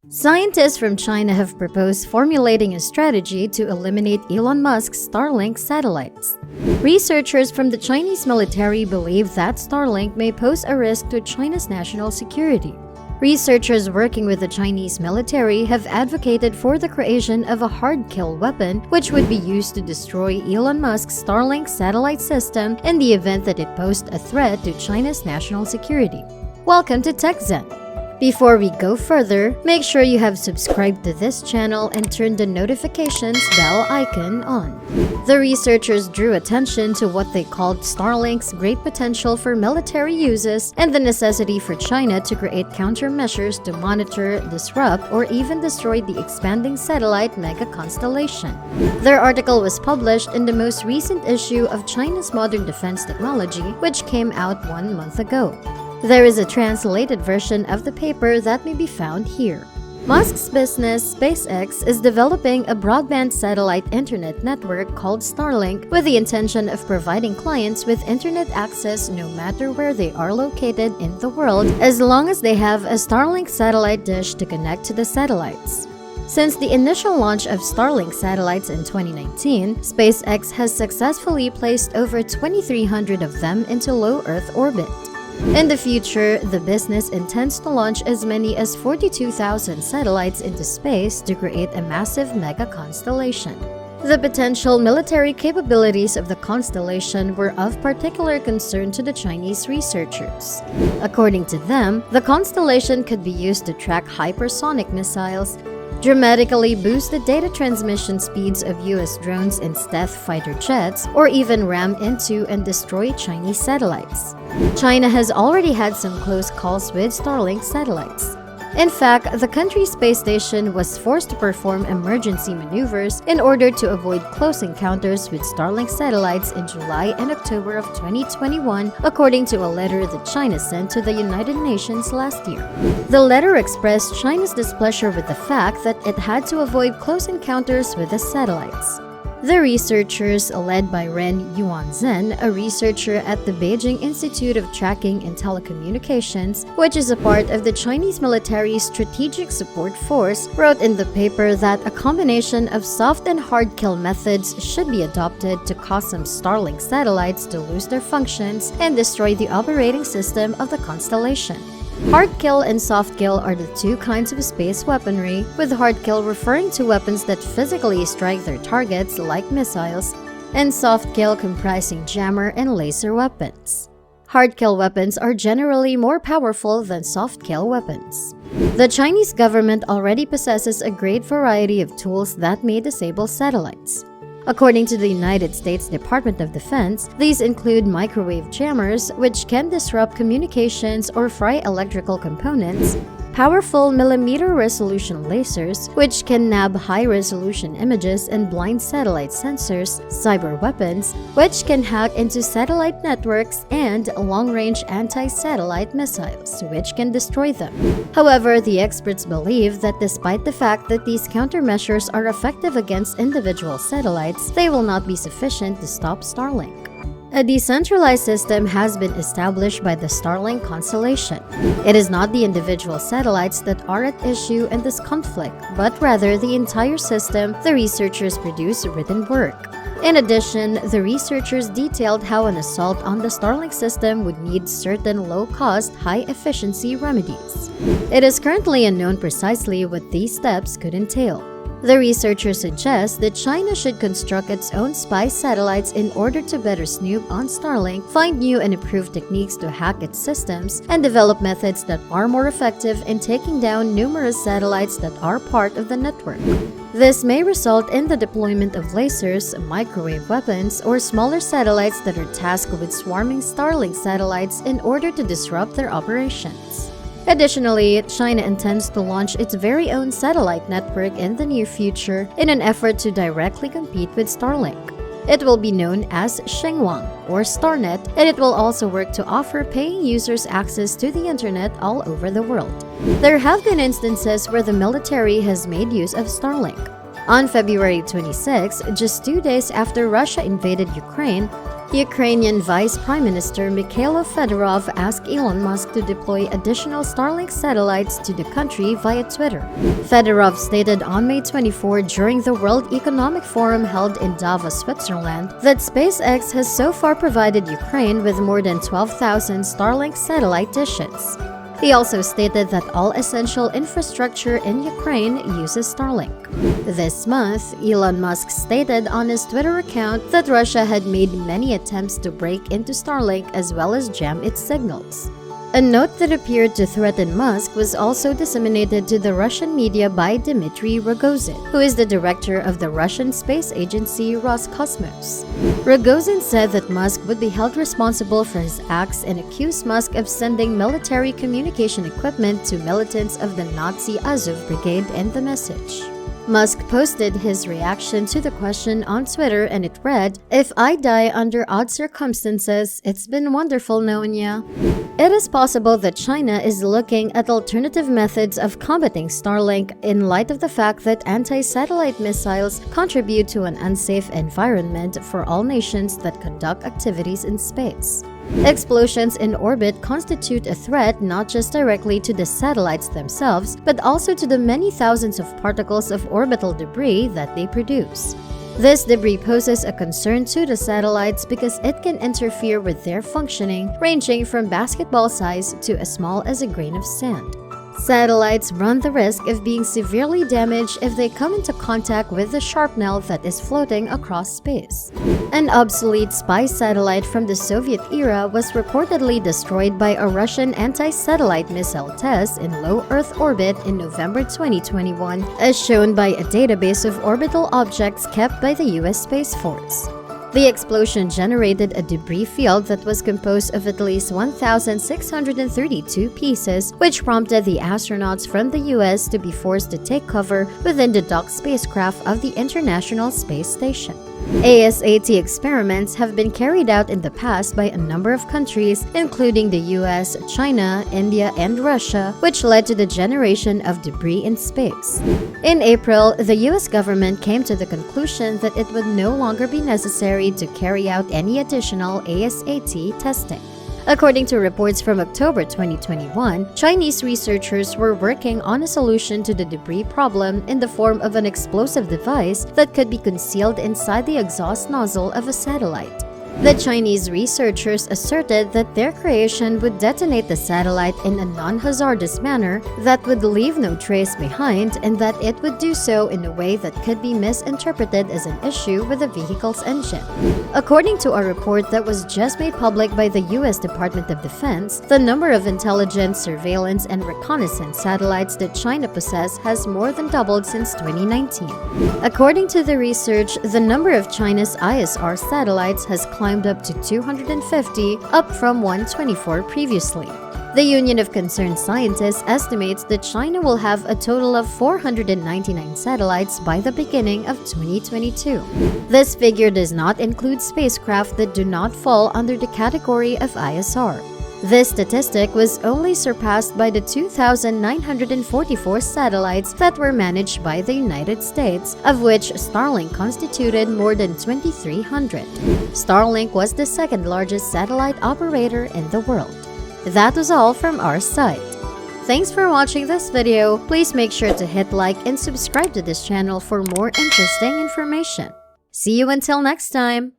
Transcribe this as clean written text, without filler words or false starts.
Scientists from China have proposed formulating a strategy to eliminate Elon Musk's Starlink satellites. Researchers from the Chinese military believe that Starlink may pose a risk to China's national security. Researchers working with the Chinese military have advocated for the creation of a hard-kill weapon which would be used to destroy Elon Musk's Starlink satellite system in the event that it posed a threat to China's national security. Welcome to TechZen. Before we go further, make sure you have subscribed to this channel and turn the notifications bell icon on. The researchers drew attention to what they called Starlink's great potential for military uses and the necessity for China to create countermeasures to monitor, disrupt, or even destroy the expanding satellite mega constellation. Their article was published in the most recent issue of China's Modern Defense Technology, which came out 1 month ago. There is a translated version of the paper that may be found here. Musk's business, SpaceX, is developing a broadband satellite internet network called Starlink with the intention of providing clients with internet access no matter where they are located in the world, as long as they have a Starlink satellite dish to connect to the satellites. Since the initial launch of Starlink satellites in 2019, SpaceX has successfully placed over 2,300 of them into low Earth orbit. In the future, the business intends to launch as many as 42,000 satellites into space to create a massive mega constellation. The potential military capabilities of the constellation were of particular concern to the Chinese researchers. According to them, the constellation could be used to track hypersonic missiles, dramatically boost the data transmission speeds of US drones and stealth fighter jets, or even ram into and destroy Chinese satellites. China has already had some close calls with Starlink satellites. In fact, the country's space station was forced to perform emergency maneuvers in order to avoid close encounters with Starlink satellites in July and October of 2021, according to a letter that China sent to the United Nations last year. The letter expressed China's displeasure with the fact that it had to avoid close encounters with the satellites. The researchers, led by Ren Yuanzhen, a researcher at the Beijing Institute of Tracking and Telecommunications, which is a part of the Chinese military's Strategic Support Force, wrote in the paper that a combination of soft and hard kill methods should be adopted to cause some Starlink satellites to lose their functions and destroy the operating system of the constellation. Hard kill and soft kill are the two kinds of space weaponry, with hard kill referring to weapons that physically strike their targets like missiles, and soft kill comprising jammer and laser weapons. Hard kill weapons are generally more powerful than soft kill weapons. The Chinese government already possesses a great variety of tools that may disable satellites. According to the United States Department of Defense, these include microwave jammers, which can disrupt communications or fry electrical components, powerful millimeter-resolution lasers, which can nab high-resolution images and blind satellite sensors, cyber weapons, which can hack into satellite networks, and long-range anti-satellite missiles, which can destroy them. However, the experts believe that despite the fact that these countermeasures are effective against individual satellites, they will not be sufficient to stop Starlink. A decentralized system has been established by the Starlink constellation. It is not the individual satellites that are at issue in this conflict, but rather the entire system. The researchers produce written work. In addition, the researchers detailed how an assault on the Starlink system would need certain low-cost, high-efficiency remedies. It is currently unknown precisely what these steps could entail. The researchers suggest that China should construct its own spy satellites in order to better snoop on Starlink, find new and improved techniques to hack its systems, and develop methods that are more effective in taking down numerous satellites that are part of the network. This may result in the deployment of lasers, microwave weapons, or smaller satellites that are tasked with swarming Starlink satellites in order to disrupt their operations. Additionally, China intends to launch its very own satellite network in the near future in an effort to directly compete with Starlink. It will be known as Shengwang or Starnet, and it will also work to offer paying users access to the internet all over the world. There have been instances where the military has made use of Starlink. On February 26, just 2 days after Russia invaded Ukraine, Ukrainian Vice Prime Minister Mikhailo Fedorov asked Elon Musk to deploy additional Starlink satellites to the country via Twitter. Fedorov stated on May 24 during the World Economic Forum held in Davos, Switzerland, that SpaceX has so far provided Ukraine with more than 12,000 Starlink satellite dishes. He also stated that all essential infrastructure in Ukraine uses Starlink. This month, Elon Musk stated on his Twitter account that Russia had made many attempts to break into Starlink as well as jam its signals. A note that appeared to threaten Musk was also disseminated to the Russian media by Dmitry Rogozin, who is the director of the Russian space agency Roscosmos. Rogozin said that Musk would be held responsible for his acts and accused Musk of sending military communication equipment to militants of the Nazi Azov Brigade in the message. Musk posted his reaction to the question on Twitter and it read, "If I die under odd circumstances, it's been wonderful knowing ya." It is possible that China is looking at alternative methods of combating Starlink in light of the fact that anti-satellite missiles contribute to an unsafe environment for all nations that conduct activities in space. Explosions in orbit constitute a threat not just directly to the satellites themselves, but also to the many thousands of particles of orbital debris that they produce. This debris poses a concern to the satellites because it can interfere with their functioning, ranging from basketball size to as small as a grain of sand. Satellites run the risk of being severely damaged if they come into contact with the shrapnel that is floating across space. An obsolete spy satellite from the Soviet era was reportedly destroyed by a Russian anti-satellite missile test in low Earth orbit in November 2021, as shown by a database of orbital objects kept by the US Space Force. The explosion generated a debris field that was composed of at least 1,632 pieces, which prompted the astronauts from the US to be forced to take cover within the docked spacecraft of the International Space Station. ASAT experiments have been carried out in the past by a number of countries, including the US, China, India, and Russia, which led to the generation of debris in space. In April, the US government came to the conclusion that it would no longer be necessary to carry out any additional ASAT testing. According to reports from October 2021, Chinese researchers were working on a solution to the debris problem in the form of an explosive device that could be concealed inside the exhaust nozzle of a satellite. The Chinese researchers asserted that their creation would detonate the satellite in a non-hazardous manner that would leave no trace behind and that it would do so in a way that could be misinterpreted as an issue with the vehicle's engine. According to a report that was just made public by the US Department of Defense, the number of intelligence, surveillance, and reconnaissance satellites that China possesses has more than doubled since 2019. According to the research, the number of China's ISR satellites has climbed up to 250, up from 124 previously. The Union of Concerned Scientists estimates that China will have a total of 499 satellites by the beginning of 2022. This figure does not include spacecraft that do not fall under the category of ISR. This statistic was only surpassed by the 2,944 satellites that were managed by the United States, of which Starlink constituted more than 2,300. Starlink was the second largest satellite operator in the world. That was all from our site. Thanks for watching this video. Please make sure to hit like and subscribe to this channel for more interesting information. See you until next time!